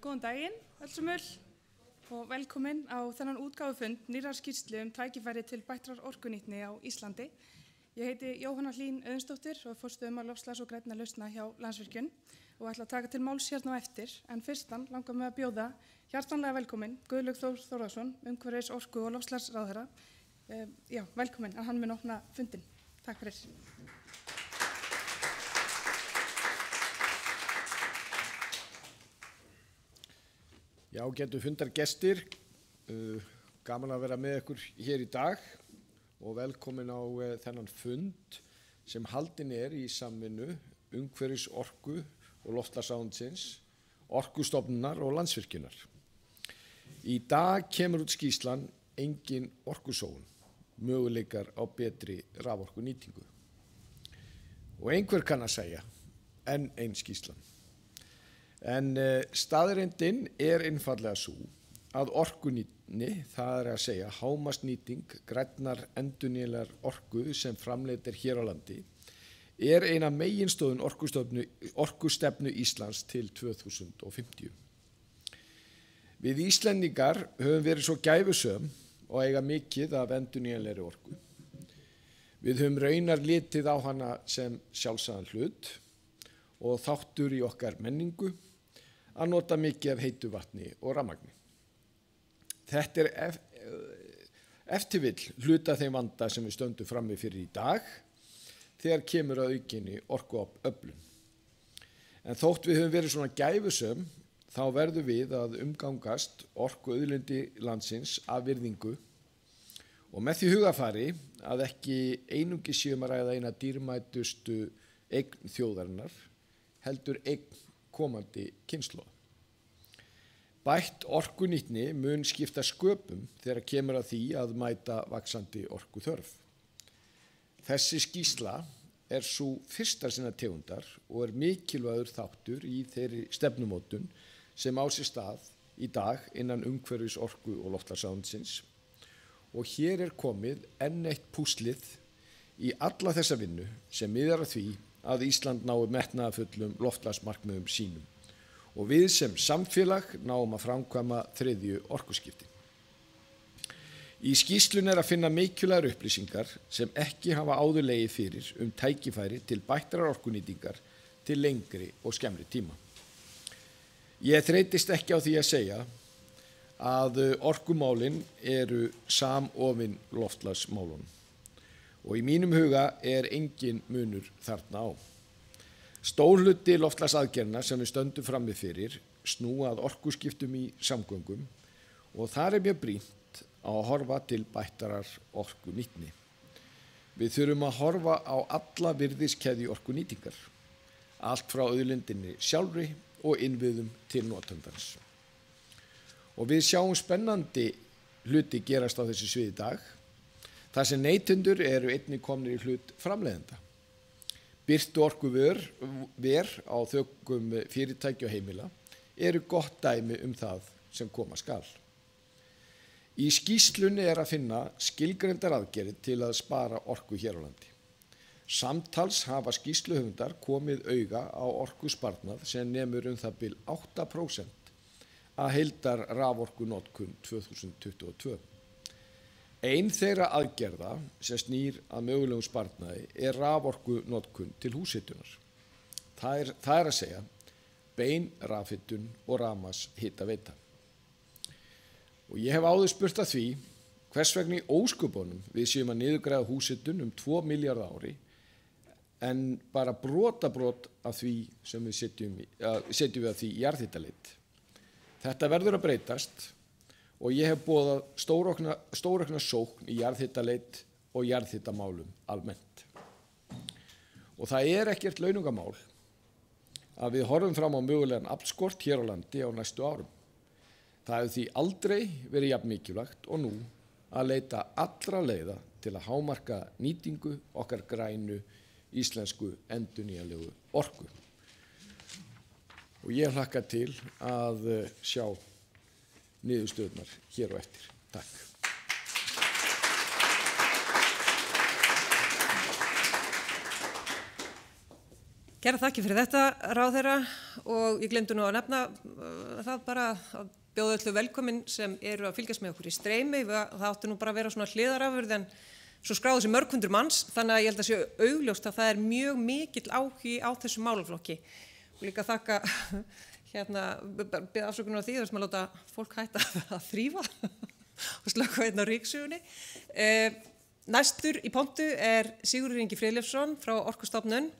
Góðan daginn, öllsumul, og velkomin á þennan útgáfufund nýrrar skýrslu Tækifæri til bættrar orkunýtni á Íslandi. Ég heiti Jóhanna Hlín Auðunsdóttir og forstöðumaður loftslags og grænna lausna hjá Landsvirkjun og ætla að taka til máls hérna á eftir, en fyrstan langar mig að bjóða hjartanlega velkomin Guðlaugur Þór Þórðarson, umhverfis, orku og loftslagsráðherra. Velkomin, að hann mun opna fundinn. Takk fyrir. Já, getur fundargestir, gaman að vera með ykkur hér í dag og velkomin á þennan fund sem haldinn í samvinnu umhverfis, orku og loftslagsráðuneytisins, Orkustofnunar og Landsvirkjunar. Í dag kemur út skýrslan Engin orkusóun, möguleikar á betri raforkunýtingu. Og einhver kann að segja, enn ein skýrslan. En staðreyndin einfaldlega sú að orkunýtni, það að segja hámarksnýting grænnar endurnýjanlegrar orku sem framleidd hér á landi, ein af meginstoðum orkustefnu Íslands til 2050. Við Íslendingar höfum verið svo gæfusöm og eiga mikið af endurnýjanlegri orku. Við höfum raunar litið á hana sem sjálfsagðan hlut og þáttur í okkar menningu að nota mikið af heitu vatni og rafmagni. Þetta ef til vill hluta þeim vanda sem við stöndum frammi fyrir í dag þegar kemur að aukinni orkuöflun. En þótt við höfum verið svona gæfusöm, þá verðum við að umgangast orkuauðlindir landsins af virðingu og með því hugafari að ekki einungis séum að ræða eina dýrmætustu eign þjóðarinnar, heldur eign komandi kynslóða. Bætt orkunýtni mun skipta sköpum þegar kemur að því að mæta vaxandi orkuþörf. Þessi skýrsla sú fyrsta sinna tegundar og mikilvægur þáttur í þeirri stefnumótun sem á sér stað í dag innan umhverfis, orku og loftslagsráðuneytisins. Og hér komið enn eitt púslið í alla þessa vinnu sem miðar að því að Ísland nái metnaðarfullum loftslagsmarkmiðum sínum og við sem samfélag náum að framkvæma þriðju orkuskiptin. Í skýrslunni að finna mikilvægar upplýsingar sem ekki hafa áður legið fyrir tækifæri til bættrar orkunýtingar til lengri og skemmri tíma. Ég þreytist ekki á því að segja að orkumálin eru samofin loftslagsmálunum. Og í mínum huga engin munur þarna á. Stór hluti loftslagsaðgerðanna sem við stöndum frammi fyrir snúa að orkuskiptum í samgöngum og þar mjög brýnt að horfa til bættrar orkunýtni. Við þurfum að horfa á alla virðiskeðju orkunýtingar, allt frá auðlindinni sjálfri og innviðum til notandans. Og við sjáum spennandi hluti gerast á þessu sviði í dag. Þar sem neytendur eru einnig komnir í hlut framleiðenda. Birtu orkuver á þökkum fyrirtækja og heimila eru gott dæmi það sem koma skal. Í skýrslunni að finna skilgreindar aðgerðir til að spara orku hér á landi. Samtals hafa skýrsluhöfundar komið auga á orkusparnað sem nemur það bil 8% að heildar raforkunotkun 2022. Ein þeirra aðgerða sem snýr að mögulegum sparnaði raforkunotkun til húshitunar. Það að segja bein rafhitun og rafmagnshitaveita. Og ég hef áður spurt að því hvers vegna í ósköpunum við séum að niðurgreiða húshitun 2 milljarða ári en bara brot af því sem við setjum við að því í jarðhitaleit. Þetta verður að breytast. Og ég hef boðað stóraukna sókn í jarðhitaleit og jarðhitamálum almennt. Og það ekkert launungamál að við horfum fram á mögulegan aflskort hér á landi á næstu árum. Það hefur því aldrei verið jafn mikilvægt og nú að leita allra leiða til að hámarka nýtingu okkar grænu íslensku endurnýjanlegu orku. Og ég hlakka til að sjá niðurstöðurnar hér og eftir. Takk. Kærar þakkir fyrir þetta, ráðherra, og ég glemdi nú að nefna það bara að bjóða öllu velkomin sem eru að fylgjast með okkur í streymi. Það átti nú bara að vera svona hliðarafurð en svo skráðu sig mörg hundur manns, þannig að ég held að sé augljóst að það er mjög mikill áhugi á þessu málaflokki. Og líka þakka bið afsökunar á því þess að láta fólk hætta að þrífa og slökkva á ryksugunni. Næstur í pontu er Sigurður Ingi Friðleifsson frá Orkustofnun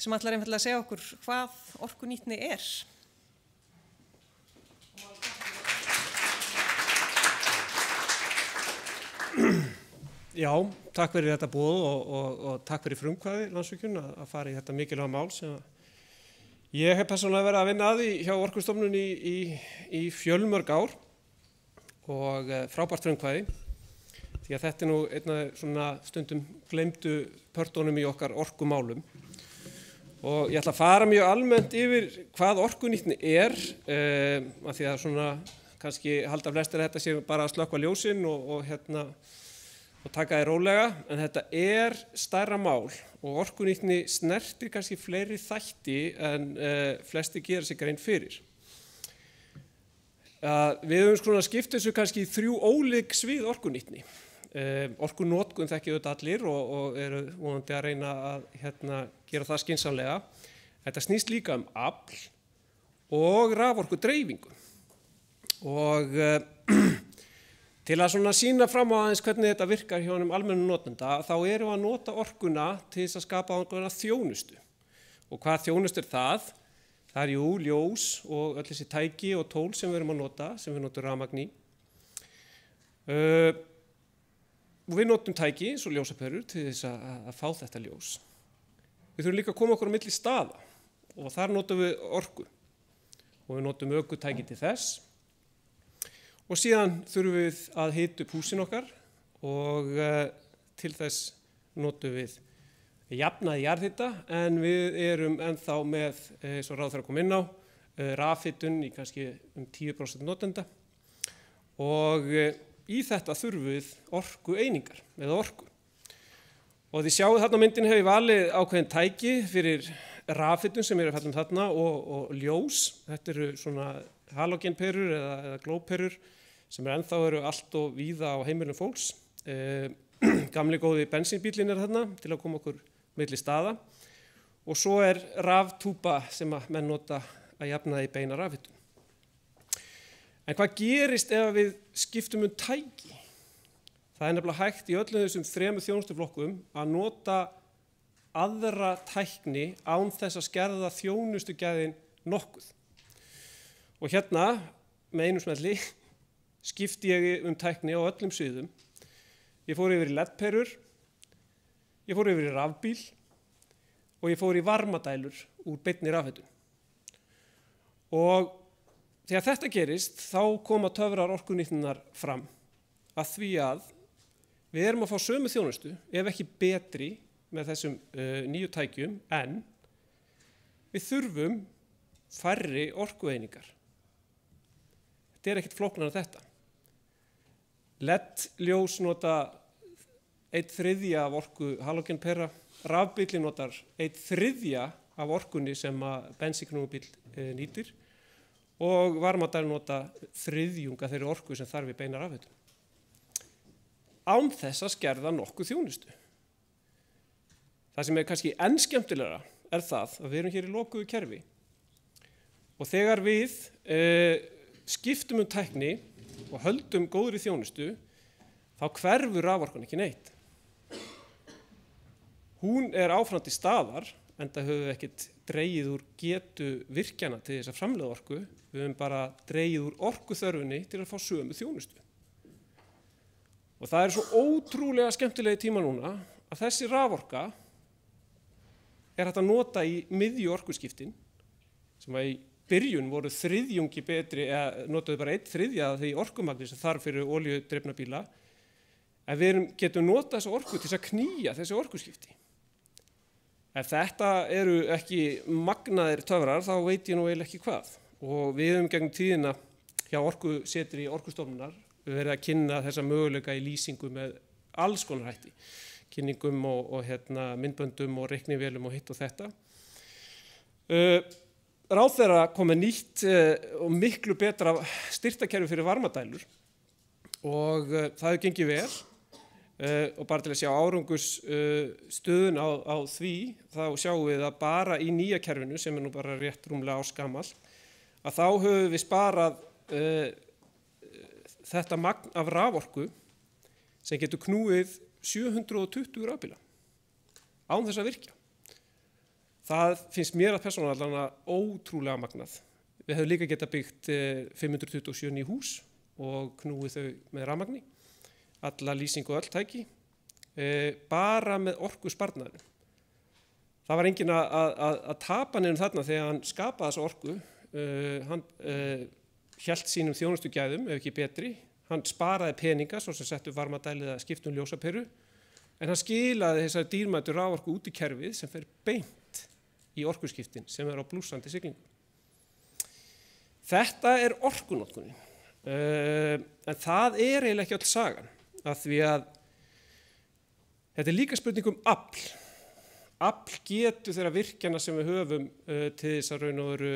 sem ætlar einfaldlega að segja okkur hvað orkunýtni er. Já, takk fyrir þetta boð og takk fyrir frumkvæði Landsvirkjun að fara í þetta mikilvæga mál sem ég hef persónulega verið að vinna að hjá Orkustofnun í fjölmörg ár og frábært frumkvæði því að þetta nú einna svona stundum gleymdu pörtunum í okkar orkumálum. Og ég ætla að fara mjög almennt yfir hvað orkunýtni af því að svona kannski halda flestir að þetta sé bara að slökkva ljósin og taka því rólega, en þetta er stærra mál og orkunýtni snertir kannski fleiri þætti en flesti gera sig grein fyrir. Við höfum svona skipt þessu kannski í 3 ólík svið orkunýtni. Orkunotkun þekkja auðvitað allir og eru vonandi að reyna að gera það skynsamlega. Þetta snýst líka afl og raforkudreifingu. Og til að svona sýna fram á aðeins hvernig þetta virkar hjá almennum notenda, þá erum við að nota orkuna til þess að skapa ákveðna þjónustu. Og hvað þjónustu er það? Það er ljós og öll þessi tæki og tól sem við erum að nota, sem við notum rafmagn í. Og við notum tæki eins og ljósaperur til þess að fá þetta ljós. Við þurfum líka að koma okkur á milli staða og þar notum við orku. Og við notum ökutæki til þess. Og síðan þurfum við að hita upp húsin okkar og til þess notum við jafnaði jarðhita, en við erum ennþá með, eins og ráðherra kom inn á, rafhitun í kannski 10% notenda. Og í þetta þurfum við orkueiningar eða orku. Og þið sjáu þarna á myndinni hef ég valið ákveðin tæki fyrir rafhitun sem að falla þarna og ljós. Þetta eru svona halógenperur eða glóperur sem ennþá eru allt og víða á heimilum fólks. Gamli góði bensínbíllinn þarna til að koma okkur milli staða. Og svo raftúpa sem að menn nota að jafna í beina rafhitun. En hvað gerist ef við skiptum tæki? Það er nefnilega hægt í öllum þessum 3 þjónustuflokkum að nota aðra tækni án þess að skerða þjónustugæðin nokkuð. Og hérna, með einu smelli, skipti ég tækni á öllum sviðum. Ég fór yfir í LED-perur, ég fór yfir í rafbíl og ég fór í varmadælur úr beinni rafhitun. Og þegar þetta gerist, þá koma töfrar orkunýtninnar fram að því að við erum að fá sömu þjónustu, ef ekki betri með þessum nýju tækjum, en við þurfum færri orkueiningar. Þetta ekkert flóknara en þetta. LED-ljós nota 1/3 af orku halógenpera, rafbíllinn notar 1/3 af orkunni sem að bensínknúðubíll nýtir, og varmadælur nota 1/3 af þeirri orku sem þarf í beina rafhitun. Án þess að skerða nokkuð þjónustu. Það sem kannski enn skemmtilegra það að við erum hér í lokuðu kerfi. Og þegar við skiptum tækni og höldum góðri þjónustu, þá hverfur raforkan ekki neitt. Hún áfram til staðar, enda höfum við ekkert dregið úr getu virkjana til þess að framleiða orku. Við höfum bara dregið úr orkuþörfinni til að fá sömu þjónustu. Og það svo ótrúlega skemmtilegi tíma núna að þessi raforka hægt að nota í miðju orkuskiptin, sem að í byrjun voru 1/3 betri, eða notaðu bara 1/3 af því orkumagni sem þarf fyrir olíudrifna bíla, en við getum notað þessa orku til að knýja þessi orkuskipti. Ef þetta eru ekki magnaðir töfrar, þá veit ég nú eiginlega ekki hvað. Og við höfum gegnum tíðina hjá Orkusetri Orkustofnunar verið að kynna þessa möguleika í lýsingu með alls konar hætti. Kynningum og myndböndum og reiknivélum og hitt og þetta. Ráðherra kom með nýtt og miklu betra styrktarkerfi fyrir varmadælur og það hefur gengið vel og bara til að sjá árangurs stöðun á því þá sjáum við að bara í nýja kerfinu sem nú bara rétt rúmlega ársgamall að þá höfum við sparað þetta magn af raforku sem getur knúið 720 rafbíla án þess að virkja. Það finnst mér að persónulega ótrúlega magnað. Við hefum líka getað byggt 527 ný hús og knúið þau með rafmagni, alla lýsing og öll tæki, bara með orkusparnaðinu. Það var enginn að tapa neinum þarna þegar hann skapaði þessa orku. Hann hélt sínum þjónustugæðum, ef ekki betri. Hann sparaði peninga, svo sem settu varmadælið að skipta ljósaperu, en hann skilaði þessari dýrmætu raforku út í kerfið sem fer beint í orkuskiptin sem á blússandi siglingu. Þetta orkunotkunin, en það eiginlega ekki öll sagan, af því að þetta líka spurning afl. Afl getur þeirra virkjana sem við höfum til þess að raun og veru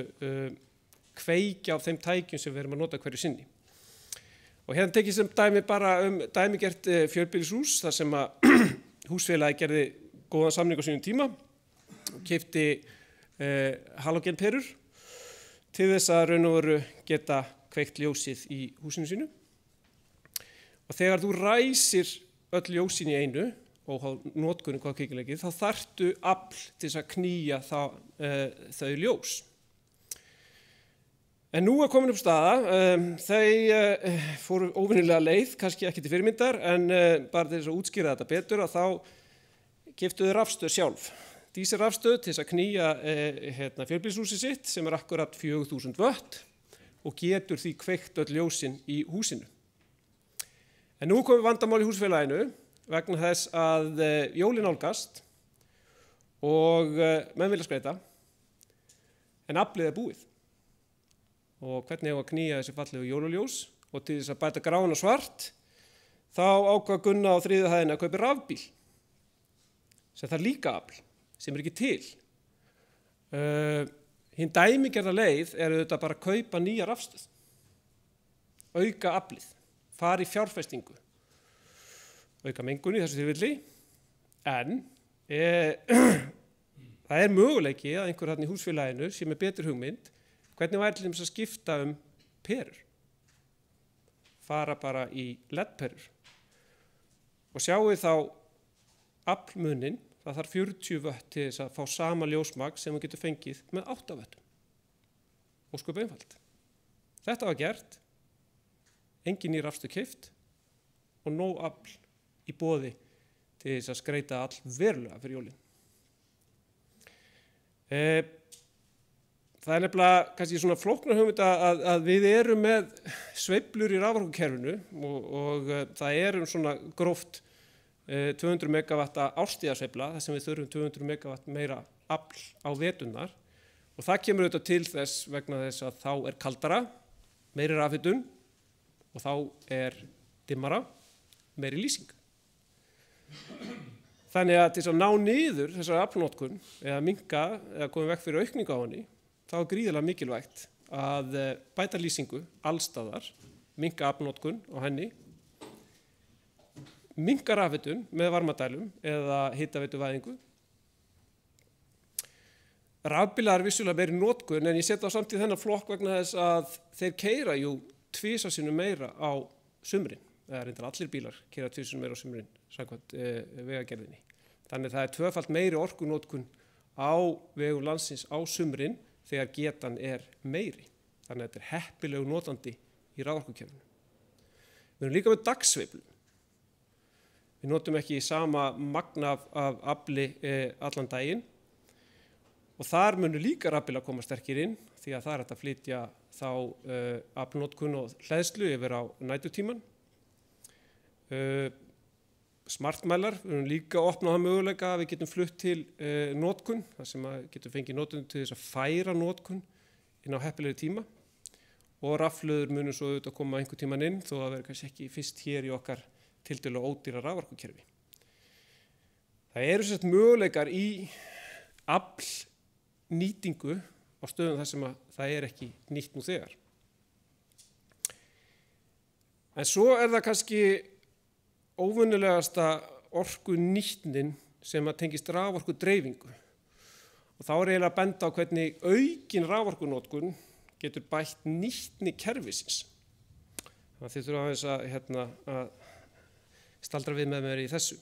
kveikja á þeim tækjum sem við erum að nota hverju sinni. Og hérna tekið sem dæmi bara dæmigert fjölbýlishús, þar sem að húsfélagi gerði góðan samning á sínum tíma og keypti halógenperur til þess að raun og veru geta kveikt ljósið í húsinu sínu. Og þegar þú ræsir öll ljósin í einu, og notkunni hvað kveikjulegið, þá þarftu afl til þess að knýja þau ljós. En nú komin upp staða, þau fóru óvenjulega leið, kannski ekki til fyrirmyndar, en bara til þess að útskýra þetta betur, að þá keyptu þau rafstöð sjálf. Dísilrafstöð til þess að knýja fjölbýlishúsið sitt, sem akkurat 4000 watt, og getur því kveikt öll ljósin í húsinu. En nú komið vandamál í húsfélaginu, vegna þess að jólin nálgast og menn vilja skreyta, en aflið búið. Og hvernig hefur að knýja þessi fallegu jóluljós og til þess að bæta grána svart, þá ákvað Gunna á 3. hæðinni að kaupa rafbíl, sem það líka afl, sem ekki til. Hinn dæmigerða leið auðvitað bara að kaupa nýja rafstöð, auka aflið, fara í fjárfestingu, auka mengun í þessu tilfelli, en það möguleiki að einhver þarna í húsfélaginu sé með betri hugmynd, hvernig væri til þess að skipta perur, fara bara í LED-perur og sjáu þá aflmunin, það þarf 40 watt til þess að fá sama ljósmagn sem þú getur fengið með 8 wattum. Ósköp einfalt. Þetta var gert, engin ný rafstöð keypt og nóg afl í boði til þess að skreyta all verulega fyrir jólin. Það nefnilega kannski svona flóknar hugmynd að við erum með sveiflur í raforkukerfinu og það svona gróft 200 megawatt árstíðasveifla, þar sem við þurfum 200 megawatt meira afl á veturnar og það kemur auðvitað til þess vegna þess að þá kaldara, meiri rafhitun og þá dimmara, meiri lýsing. Þannig að til þess að ná niður þessari aflnotkun eða minnka eða koma vekk fyrir aukningu á henni, þá gríðarlega mikilvægt að bæta lýsingu allstaðar, minnka aflnotkun á henni, minnka rafhitun með varmadælum eða hitaveituvæðingu. Rafbílar vissulega meiri notkun, en ég set á samtíð þennan flokk vegna þess að þeir keyra 2 sinnum meira á sumrin. Það reyndar allir bílar keyra 2 sinnum meira á sumrin, samkvæmt vegagerðinni. Þannig það 2-falt meiri orkunotkun á vegum landsins á sumrin þegar getan meiri. Þannig að þetta heppilegu notandi í raforkukerfinu. Við erum líka með dagsveiflu. Við notum ekki sama magn af afli allan daginn og þar munu líka rafbílar koma sterkir inn því að það hægt að flytja þá aflnotkun og hleðslu yfir á næturtíman. Smartmælar, við erum líka að opna það möguleika að við getum flutt til notkun, þar sem að getum fengið notkun til þess að færa notkun inn á heppilegri tíma og rafhlöður munum svo auðvitað að koma einhver tíman inn þó að vera kannski ekki fyrst hér í okkar tiltölulega ódýra raforkukerfi. Það eru möguleikar í afl nýtingu á stöðum þar sem það ekki nýtt nú þegar. En svo það kannski óvenjulegasta orkunýtnin sem tengist raforku dreifingu. Og þá eiginlega að benda á hvernig aukin raforkunotkun getur bætt nýtni kerfisins. Þannig að þið þurfa aðeins að staldra við með mér í þessu.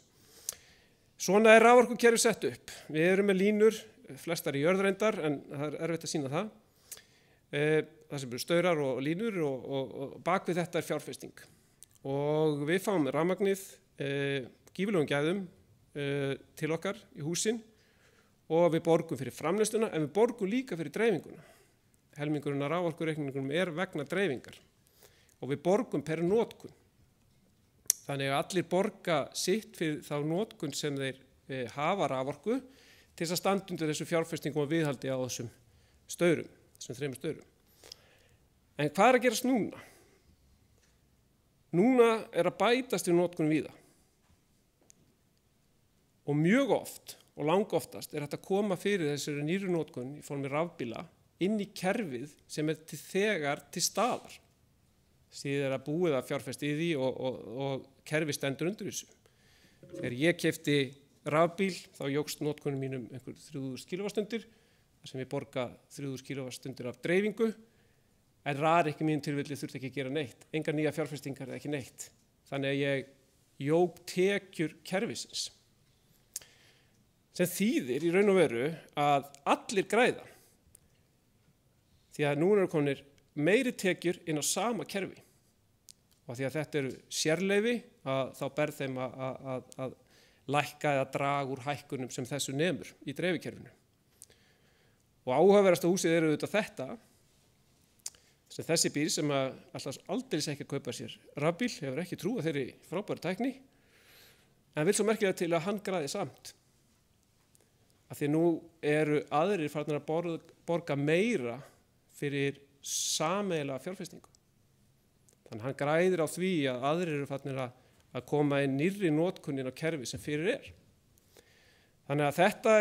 Svona raforkukerfi sett upp. Við erum með línur, flestar í jörðrendar, en það erfitt að sýna það. Það sem eru staurar og línur og bak við þetta fjárfesting. Og við fáum rafmagnið gífurlegum gæðum til okkar í húsin og við borgum fyrir framleiðsluna en við borgum líka fyrir dreifinguna. Helmingurinn af raforkureikningunum vegna dreifingar og við borgum per notkun. Þannig að allir borga sitt fyrir þá notkun sem þeir hafa raforku til þess að standa undir þessu fjárfestingum og viðhaldi á þessum staurum, þessum 3 staurum. En hvað að gerast núna? Núna að bætast við notkun víða. Og mjög oft og langoftast hægt að koma fyrir þessari nýru notkun í formi rafbíla inn í kerfið sem þegar til staðar. Síðan búið að fjárfesta í því og kerfið stendur undir þessu. Þegar ég keypti rafbíl þá jókst notkunum mínum einhver 3000 kWh, þar sem ég borga 3000 kWh af dreifingu, en ekki mín tilfelli þurfti ekki að gera neitt. Engar nýja fjárfestingar ekki neitt. Þannig að ég jók tekjur kerfisins. Sem þýðir í raun og veru að allir græða. Því að nú eru komnir meiri tekjur inn á sama kerfi. Og því að þetta eru sérleyfi að þá ber þeim að lækka eða draga úr hækkunum sem þessu nemur í dreifikerfinu. Og áhugaverðasta húsið eru auðvitað þetta, sem þessi bíl sem alltaf aldeilis ekki að kaupa sér rafbíl, hefur ekki trú að þeirri frábæru tækni, en vil svo merkilega til að hann græði samt. Af því nú eru aðrir farnir að borga meira fyrir sameiginlega fjárfestingu. Þannig hann græðir á því að aðrir eru farnir að koma inn nýrri notkunin á kerfi sem fyrir Þannig að þetta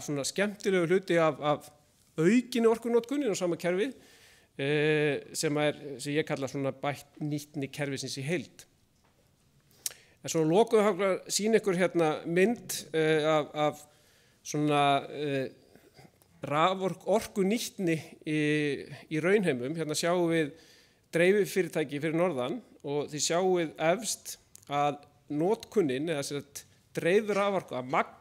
svona skemmtilegu hluti af aukinni orkunotkunin á sama kerfi sem ég kalla svona bætt nýtni kerfisins í heild. En svo lokuðum við að sýna ykkur mynd af svona orkunýtni í raunheimum. Hérna sjáum við dreififyrirtæki fyrir norðan og þið sjáum efst að notkunin eða dreifð raforku, að magn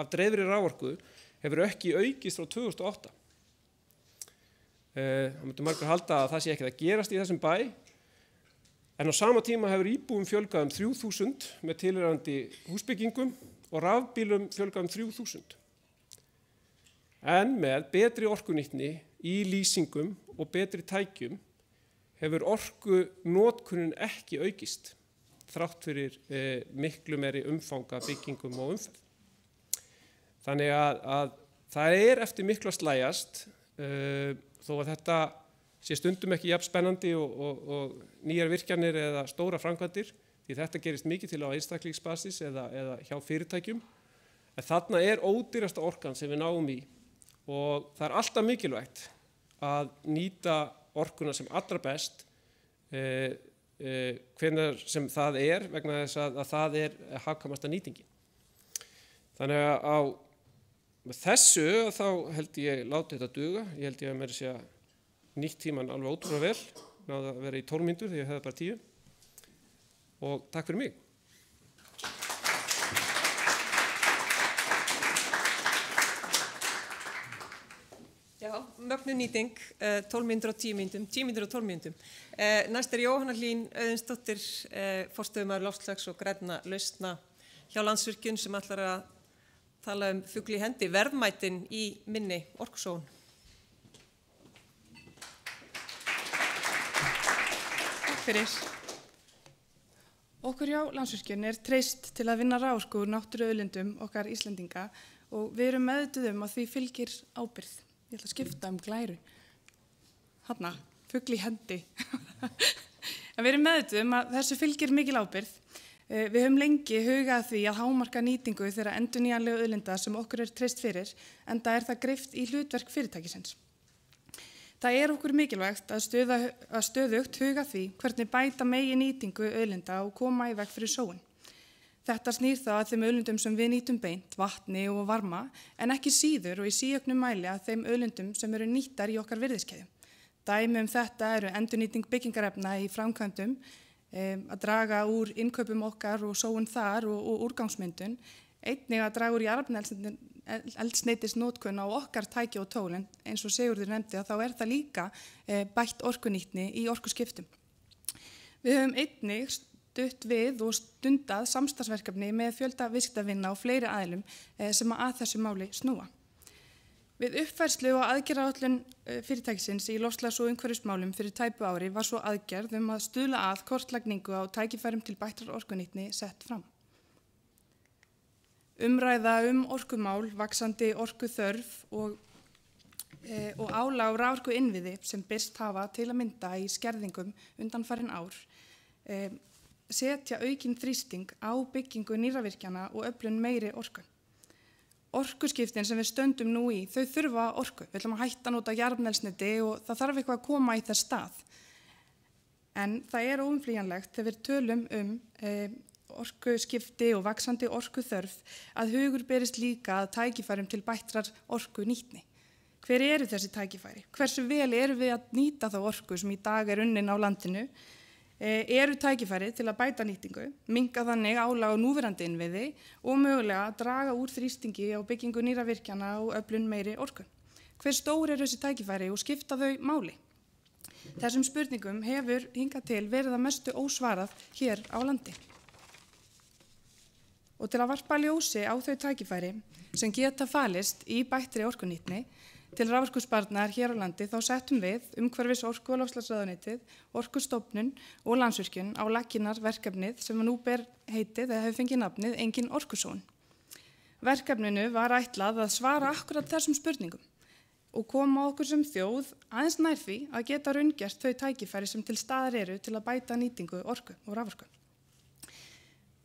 af dreifðri raforku hefur ekki aukist frá 2008. Það myndu margur halda að það sé ekki að gerast í þessum bæ. En á sama tíma hefur íbúum fjölgað 3000 með tilheyrandi húsbyggingum og rafbílum fjölgað 3000. En með betri orkunýtni í lýsingum og betri tækjum hefur orkunotkunin ekki aukist, þrátt fyrir miklu meiri umfanga byggingum og umferð. Þannig að það eftir miklu að slægjast, þó að þetta sé stundum ekki jafn spennandi og nýjar virkjanir eða stóra framkvæmdir, því þetta gerist mikið til á einstaklingsbasis eða hjá fyrirtækjum. En þarna ódýrasta orkan sem við náum í og það alltaf mikilvægt að nýta orkuna sem allra best hvenær sem það vegna þess að það hagkvæmasta nýtingin. Þannig að með þessu þá held ég láti þetta duga. Ég held ég að meira segja nýtt tíman alveg ótrúlega vel, náðu að vera í 12 mínútur þegar ég hefði bara 10. Og takk fyrir mig. Já, mögnuð nýting, 12 mínútur á 10 mínútum, 10 mínútur á 12 mínútum. Næst Jóhanna Hlín Auðunsdóttir, forstöðumaður loftslags og grænna lausna hjá Landsvirkjun sem ætlar að tala Fugl, hendi, verðmætin í minni, orkusóun. Fyrir. Okkur hjá Landsvirkjun treyst til að vinna raforku úr náttúruauðlindum okkar Íslendinga og við erum meðvituð að því fylgir ábyrgð. Ég ætla að skipta glæru. Hanna, Fugl, hendi. En við erum meðvituð að þessu fylgir mikil ábyrgð. Við höfum lengi hugað því að hámarka nýtingu þeirra endurnýjanlegu auðlinda sem okkur treyst fyrir, enda það greypt í hlutverk fyrirtækisins. Það okkur mikilvægt að stöðugt huga því hvernig bæta megi nýtingu auðlinda og koma í veg fyrir sóun. Þetta snýr þá að þeim auðlindum sem við nýtum beint, vatni og varma, en ekki síður og í síauknum mæli að þeim auðlindum sem eru nýttar í okkar virðiskeðju. Dæmi þetta eru endurnýting byggingarefna í framkvæmdum, að draga úr innkaupum okkar og sóun þar og úrgangsmyndun, einnig að draga úr jarðefnaeldsneytisnotkun á okkar tæki og tólin, eins og Sigurður nefndi að þá það líka bætt orkunýtni í orkuskiptum. Við höfum einnig stutt við og stundað samstarfsverkefni með fjölda viðskiptavinna og fleiri aðilum sem að þessu máli snúa. Við uppfærslu og aðgerðaáætlun fyrirtækisins í loftslags- og umhverfismálum fyrir tæpu ári var svo aðgerð að stuðla að kortlagningu á tækifærum til bættrar orkunýtni sett fram. Umræða orkumál, vaxandi orkuþörf og álag á raforkuinnviði sem birst hafa til að mynda í skerðingum undanfarin ár setja aukinn þrýsting á byggingu nýravirkjana og öflun meiri orku. Orkuskiptin sem við stöndum nú í, þau þurfa orku. Við ætlum að hætta að nota jarðefnaeldsneyti og það þarf eitthvað að koma í þess stað. En það óumflýjanlegt þegar við tölum orkuskipti og vaxandi orkuþörf að hugur berist líka að tækifærum til bættrar orkunýtni. Hver eru þessi tækifæri? Hversu vel við að nýta þá orku sem í dag unnin á landinu? Eru tækifæri til að bæta nýtingu, minnka þannig álag á núverandi innviði og mögulega að draga úr þrýstingi á byggingu nýravirkjana og öflun meiri orku. Hver stór þessi tækifæri og skipta þau máli? Þessum spurningum hefur hingað til verið að mestu ósvarað hér á landi. Og til að varpa ljósi á þau tækifæri sem geta falist í bættri orkunýtni til raforkusparnaðar hér á landi þá settum við umhverfis orku- og loftslagsráðuneytið, Orkustofnun og Landsvirkjun á laggirnar verkefnið sem nú ber heitið eða hefur fengið nafnið Engin orkusóun. Verkefninu var ætlað að svara akkurat þessum spurningum og koma okkur sem þjóð aðeins nær því að geta raungert þau tækifæri sem til staðar eru til að bæta nýtingu orku og raforku.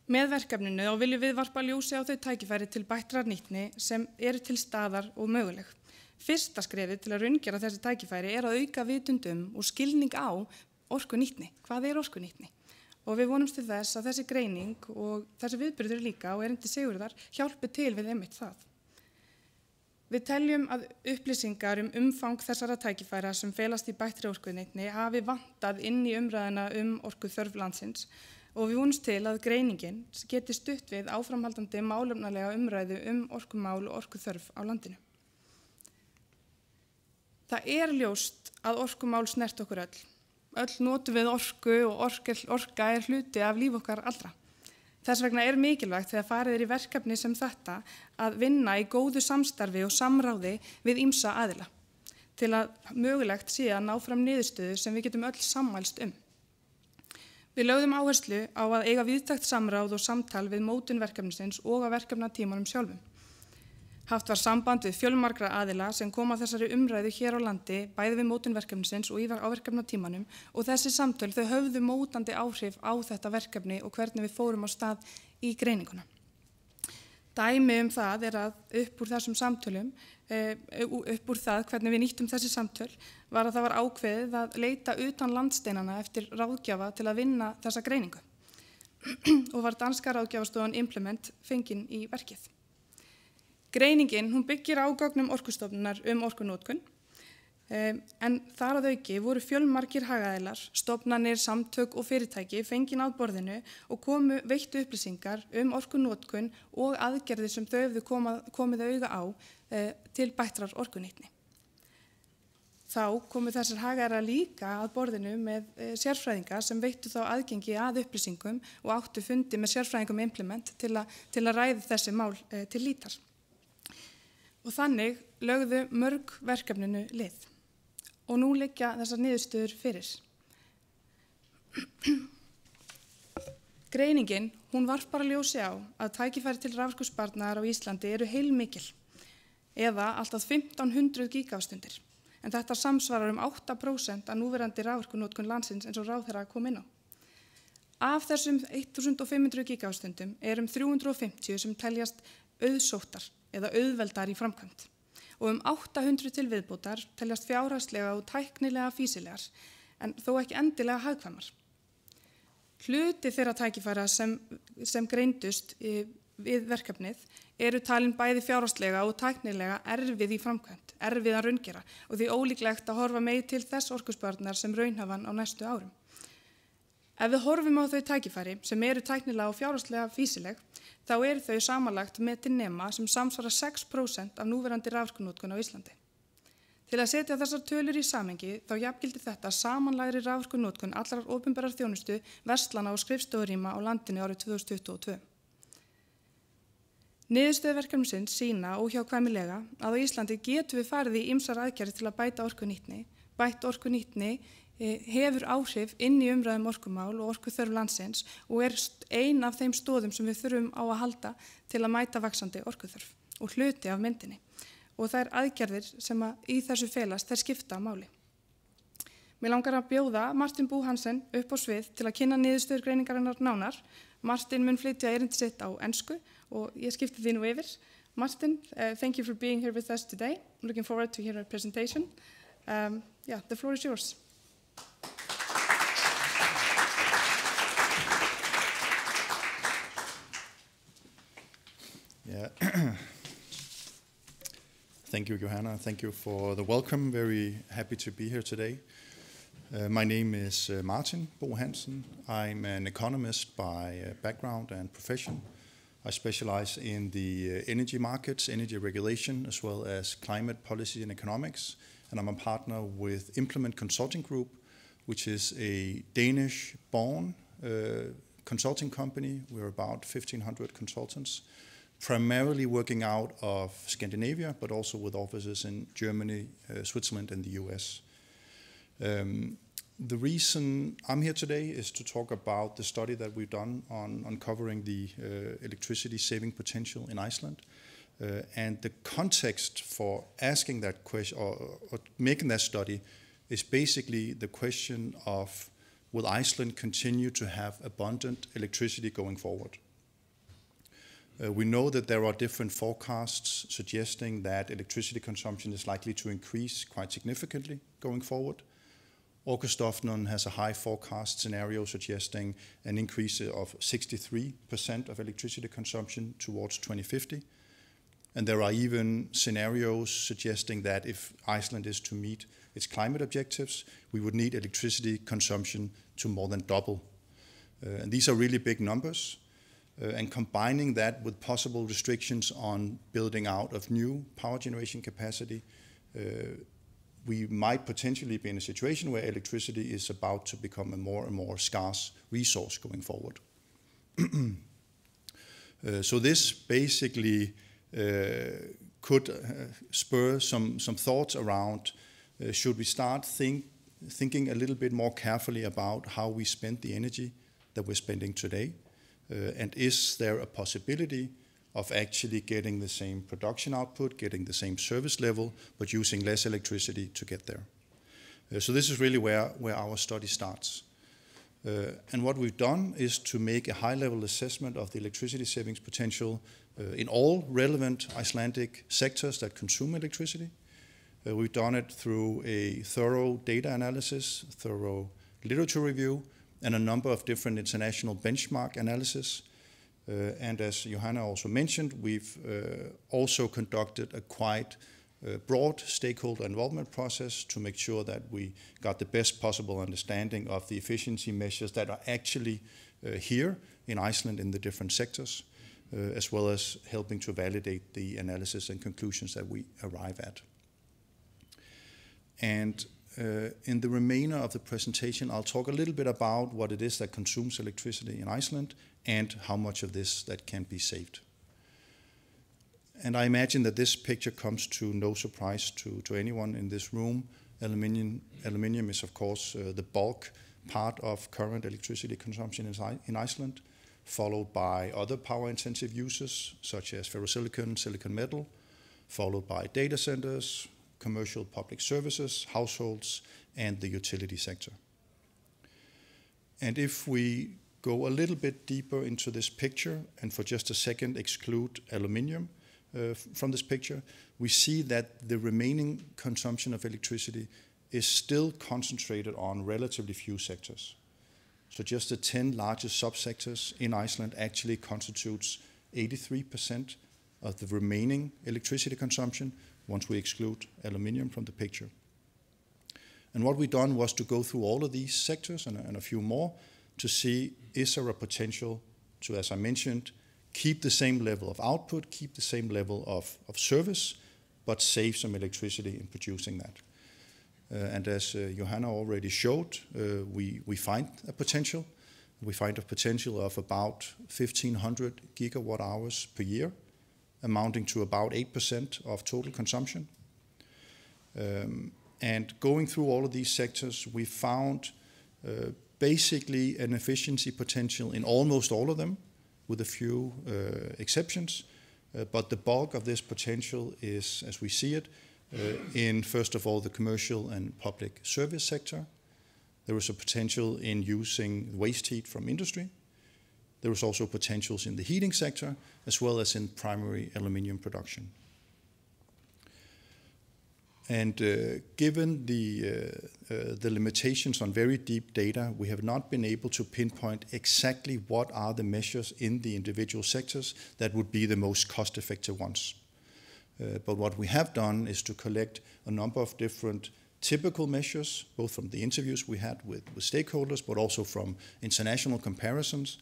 Með verkefninu viljum við varpa ljósi á þau tækifæri til bættrar nýtni sem eru til staðar og möguleg. Fyrsta skrefið til að raungera þessi tækifæri að auka vitundum og skilning á orkunýtni. Hvað orkunýtni? Og við vonumst til þess að þessi greining og þessi viðburður líka og erindi Sigurðar hjálpi til við einmitt það. Við teljum að upplýsingar umfang þessara tækifæra sem felast í bættri orkunýtni hafi vantað inn í umræðuna orkuþörf landsins og við vonumst til að greiningin geti stutt við áframhaldandi málefnalega umræðu orkumál og orkuþörf á landinu. Það ljóst að orkumál snert okkur öll. Öll notum við orku og orka hluti af líf okkar allra. Þess vegna mikilvægt þegar farið í verkefni sem þetta að vinna í góðu samstarfi og samráði við ýmsa aðila til að mögulegt sé að ná fram niðurstöður sem við getum öll sammælst Við lögðum áherslu á að eiga víðtækt samráð og samtal við mótun verkefnisins og á verkefnatímanum sjálfum. Haft var samband við fjölmargra aðila sem koma þessari umræðu hér á landi, bæði við mótun verkefnisins og á verkefnatímanum og þessi samtöl þau höfðu mótandi áhrif á þetta verkefni og hvernig við fórum á stað í greininguna. Dæmi það að upp úr þessum samtölum, upp úr það hvernig við nýttum þessi samtöl, var að það var ákveðið að leita utan landsteinana eftir ráðgjafa til að vinna þessa greiningu og var danska ráðgjafastofan Implement fengin í verkið. Greiningin byggir á gögnum Orkustofnunar orkunótkun, en þar að auki voru fjölmargir hagaðilar, stofnanir, samtök og fyrirtæki fengin á borðinu og veittu upplýsingar orkunótkun og aðgerðir sem þau hefðu komið auga á til bættrar orkunýtni. Þá komu þessar hagaðilar líka að borðinu með sérfræðinga sem veittu þá aðgengi að upplýsingum og áttu fundi með sérfræðingum Implement til að ræða þessi mál til lítar. Og þannig lögðu mörg verkefninu lið. Og nú liggja þessar niðurstöður fyrir. Greiningin, varpar ljósi á að tækifæri til raforkusparnaðar á Íslandi eru heilmikil, eða allt að 1500 gígavstundir. En þetta samsvarar 8% af núverandi raforkunótkun landsins eins og ráðherra kom inn á. Af þessum 1500 gigawattstundum 350 sem teljast auðsóttar eða auðveldar í framkvæmd og 800 til viðbótar teljast fjárhagslega og tæknilega fýsilegar en þó ekki endilega hagkvæmar. Hluti þeirra tækifæra sem greindust við verkefnið talin bæði fjárhagslega og tæknilega erfið í framkvæmd, erfið að raungera og því ólíklegt að horfa meir til þess orkusparnar sem raunhafan á næstu árum. Ef við horfum á þau tækifæri sem tæknilega og fjárhagslega fýsileg, þá þau samanlagt metin nema sem samsvara 6% af núverandi raforkunotkun á Íslandi. Til að setja þessar tölur í samhengi, þá jafngildir þetta samanlagri raforkunotkun allrar opinberar þjónustu, verslana og skrifstofurýma á landinu árið 2022. Niðurstöður verkefnisins sýna óhjákvæmilega að á Íslandi getum við farið í ýmsar aðgerðir til að bæta orkunýtni. Bætt orkunýtni hefur áhrif inn í umræðum orkumál og orkuþörf landsins og ein af þeim stoðum sem við þurfum á að halda til að mæta vaxandi orkuþörf og hluti af myndinni. Og þær aðgerðir sem í þessu felast, þær skipta máli. Mér langar að bjóða Bo Hansen upp á svið til að kynna niðurstöður greiningarinnar nánar. Martin mun flytja erindi sitt á ensku og ég skipti því nú yfir. Martin, thank you for being here with us today. I'm looking forward to hear your presentation. The floor is yours. Yeah. Thank you, Johanna. Thank you for the welcome. Very happy to be here today. My name is Martin Bo Hansen. I'm an economist by background and profession. I specialize in the energy markets, energy regulation, as well as climate policy and economics. And I'm a partner with Implement Consulting Group, which is a Danish-born consulting company. We're about 1,500 consultants, primarily working out of Scandinavia, but also with offices in Germany, Switzerland, and the US. The reason I'm here today is to talk about the study that we've done on uncovering the electricity saving potential in Iceland. And the context for asking that question or making that study is basically the question of, will Iceland continue to have abundant electricity going forward? We know that there are different forecasts suggesting that electricity consumption is likely to increase quite significantly going forward. Orkustofnun has a high forecast scenario suggesting an increase of 63% of electricity consumption towards 2050. And there are even scenarios suggesting that if Iceland is to meet its climate objectives, we would need electricity consumption to more than double. And these are really big numbers. And combining that with possible restrictions on building out of new power generation capacity, we might potentially be in a situation where electricity is about to become a more and more scarce resource going forward. So this basically could spur some thoughts around, should we start thinking a little bit more carefully about how we spend the energy that we're spending today? And is there a possibility of actually getting the same production output, getting the same service level, but using less electricity to get there? So this is really where our study starts. And what we've done is to make a high-level assessment of the electricity savings potential in all relevant Icelandic sectors that consume electricity. We've done it through a thorough data analysis, thorough literature review, and a number of different international benchmark analysis. And as Johanna also mentioned, we've also conducted a quite broad stakeholder involvement process to make sure that we got the best possible understanding of the efficiency measures that are actually here in Iceland in the different sectors, as well as helping to validate the analysis and conclusions that we arrive at. And in the remainder of the presentation, I'll talk a little bit about what it is that consumes electricity in Iceland and how much of this that can be saved. And I imagine that this picture comes to no surprise to anyone in this room. Aluminium is, of course, the bulk part of current electricity consumption in Iceland, followed by other power-intensive uses, such as ferrosilicon, silicon metal, followed by data centers, commercial public services, households, and the utility sector. And if we go a little bit deeper into this picture and for just a second exclude aluminium from this picture, we see that the remaining consumption of electricity is still concentrated on relatively few sectors. So just the 10 largest subsectors in Iceland actually constitutes 83% of the remaining electricity consumption once we exclude aluminium from the picture. And what we've done was to go through all of these sectors and a few more to see, is there a potential to, as I mentioned, keep the same level of output, keep the same level of service, but save some electricity in producing that. And as Jóhanna already showed, we find a potential. We find a potential of about 1,500 gigawatt hours per year, amounting to about 8% of total consumption. And going through all of these sectors, we found basically an efficiency potential in almost all of them, with a few exceptions. But the bulk of this potential is, as we see it, in, first of all, the commercial and public service sector. There is a potential in using waste heat from industry. There is also potentials in the heating sector, as well as in primary aluminium production. And given the limitations on very deep data, we have not been able to pinpoint exactly what are the measures in the individual sectors that would be the most cost-effective ones. But what we have done is to collect a number of different typical measures, both from the interviews we had with stakeholders, but also from international comparisons,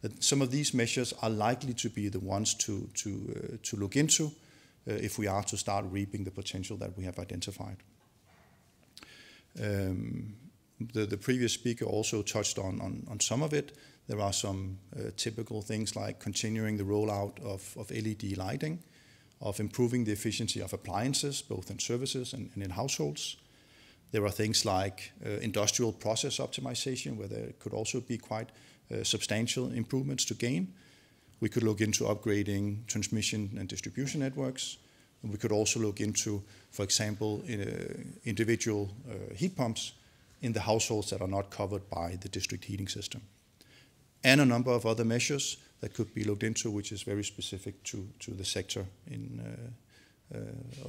that some of these measures are likely to be the ones to look into if we are to start reaping the potential that we have identified. The previous speaker also touched on some of it. There are some typical things like continuing the rollout of LED lighting, of improving the efficiency of appliances, both in services and in households. There are things like industrial process optimization, where there could also be quite substantial improvements to gain. We could look into upgrading transmission and distribution networks. And we could also look into, for example, individual heat pumps in the households that are not covered by the district heating system. And a number of other measures that could be looked into, which is very specific to the sector,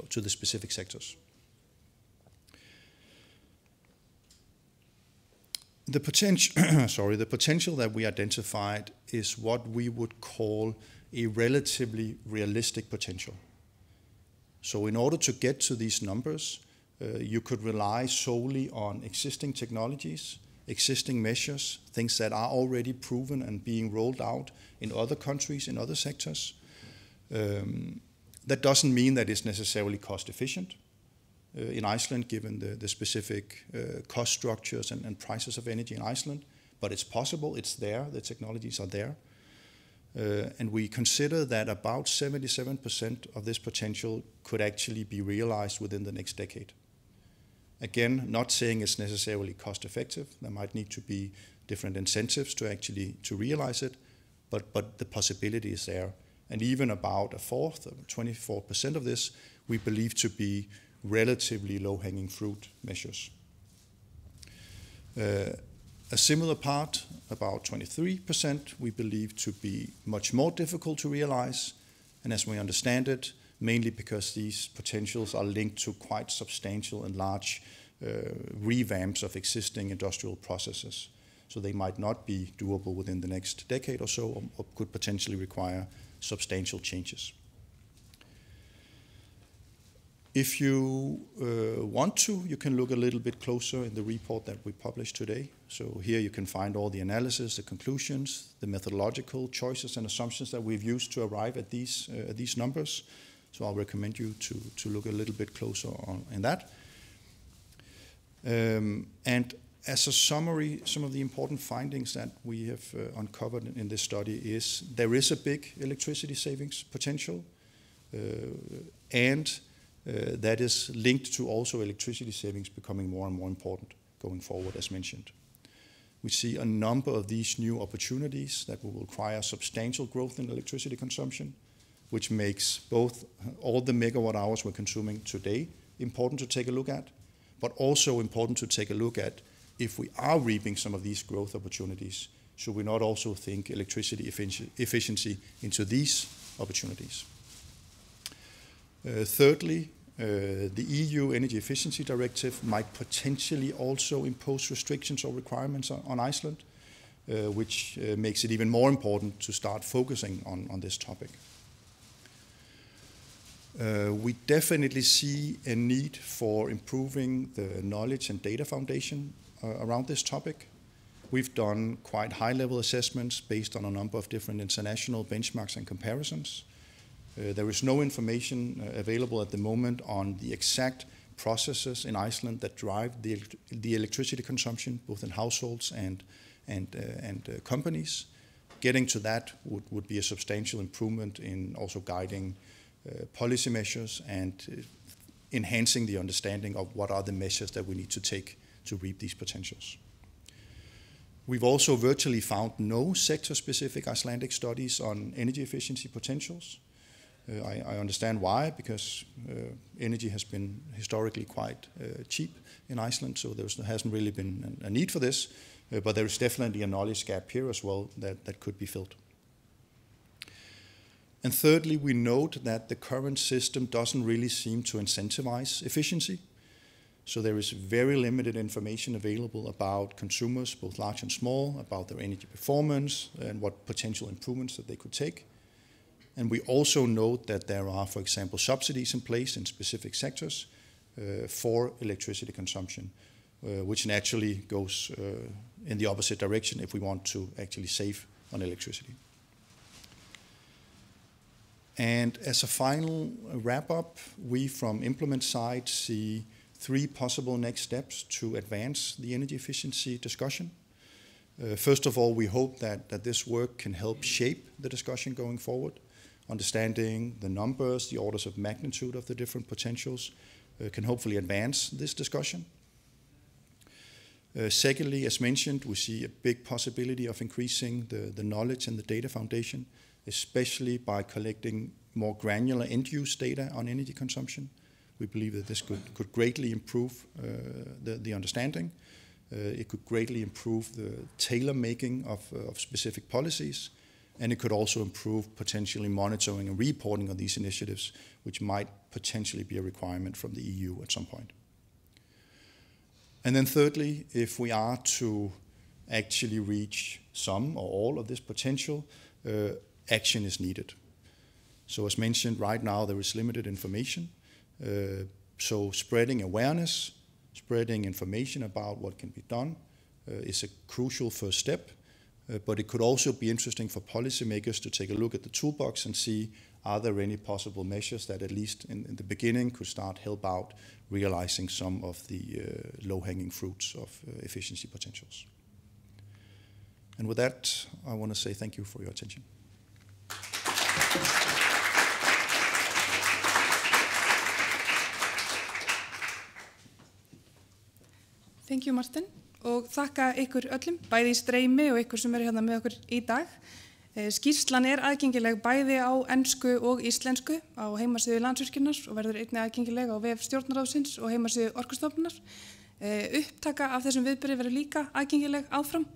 to the specific sectors. The potential that we identified is what we would call a relatively realistic potential. So in order to get to these numbers, you could rely solely on existing technologies, existing measures, things that are already proven and being rolled out in other countries, in other sectors. That doesn't mean that it's necessarily cost efficient in Iceland, given the specific cost structures and prices of energy in Iceland, but it's possible, it's there, the technologies are there. And we consider that about 77% of this potential could actually be realized within the next decade. Again, not saying it's necessarily cost effective. There might need to be different incentives to realize it, but the possibility is there. And even about a fourth, 24% of this, we believe to be relatively low-hanging fruit measures. A similar part, about 23%, we believe to be much more difficult to realize, and as we understand it, mainly because these potentials are linked to quite substantial and large revamps of existing industrial processes. So they might not be doable within the next decade or so, or could potentially require substantial changes. If you want to, you can look a little bit closer in the report that we published today. So here you can find all the analysis, the conclusions, the methodological choices and assumptions that we've used to arrive at these numbers. So I'll recommend you to look a little bit closer in that. And as a summary, some of the important findings that we have uncovered in this study is there is a big electricity savings potential, and that is linked to also electricity savings becoming more and more important going forward, as mentioned. We see a number of these new opportunities that will require substantial growth in electricity consumption, which makes both all the megawatt hours we're consuming today important to take a look at, but also important to take a look at if we are reaping some of these growth opportunities, should we not also think electricity efficiency into these opportunities? Thirdly, the EU Energy Efficiency Directive might potentially also impose restrictions or requirements on Iceland, which makes it even more important to start focusing on this topic. We definitely see a need for improving the knowledge and data foundation around this topic. We've done quite high-level assessments based on a number of different international benchmarks and comparisons. There is no information available at the moment on the exact processes in Iceland that drive the electricity consumption, both in households and companies. Getting to that would be a substantial improvement in also guiding policy measures and enhancing the understanding of what are the measures that we need to take to reap these potentials. We've also virtually found no sector-specific Icelandic studies on energy efficiency potentials. I understand why, because energy has been historically quite cheap in Iceland, so there hasn't really been a need for this, but there is definitely a knowledge gap here as well that could be filled. And thirdly, we note that the current system doesn't really seem to incentivize efficiency. So there is very limited information available about consumers, both large and small, about their energy performance and what potential improvements that they could take. And we also note that there are, for example, subsidies in place in specific sectors for electricity consumption, which naturally goes in the opposite direction if we want to actually save on electricity. And as a final wrap-up, we from Implement side see 3 possible next steps to advance the energy efficiency discussion. First of all, we hope that this work can help shape the discussion going forward. Understanding the numbers, the orders of magnitude of the different potentials can hopefully advance this discussion. Secondly, as mentioned, we see a big possibility of increasing the knowledge and the data foundation, especially by collecting more granular end-use data on energy consumption. We believe that this could greatly improve the understanding. It could greatly improve the tailor-making of specific policies, and it could also improve potentially monitoring and reporting of these initiatives, which might potentially be a requirement from the EU at some point. And then thirdly, if we are to actually reach some or all of this potential, action is needed. So as mentioned, right now there is limited information. So spreading awareness, spreading information about what can be done is a crucial first step. But it could also be interesting for policymakers to take a look at the toolbox and see, are there any possible measures that at least in the beginning could start help out realizing some of the low-hanging fruits of efficiency potentials. And with that, I want to say thank you for your attention. Thank you, Martin, og þakka ykkur öllum, bæði í streymi og ykkur sem eru hérna með okkur í dag. Skýrslan aðgengileg bæði á ensku og íslensku á heimasíðu Landsvirkjunar og verður einnig aðgengileg á vef stjórnarráðsins og heimasíðu Orkustofnunar. Upptaka af þessum viðburði verður líka aðgengileg áfram,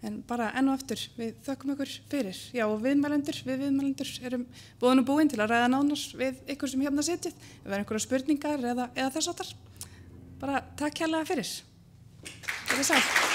en bara enn og aftur, við þökkum ykkur fyrir. Já, og við viðmælendur erum boðin og búin til að ræða nánar við ykkur sem hérna sitjið, ef það einhverjar spurningar eða þess áttar. Bara takk kærlega fyrir. Verið sæl.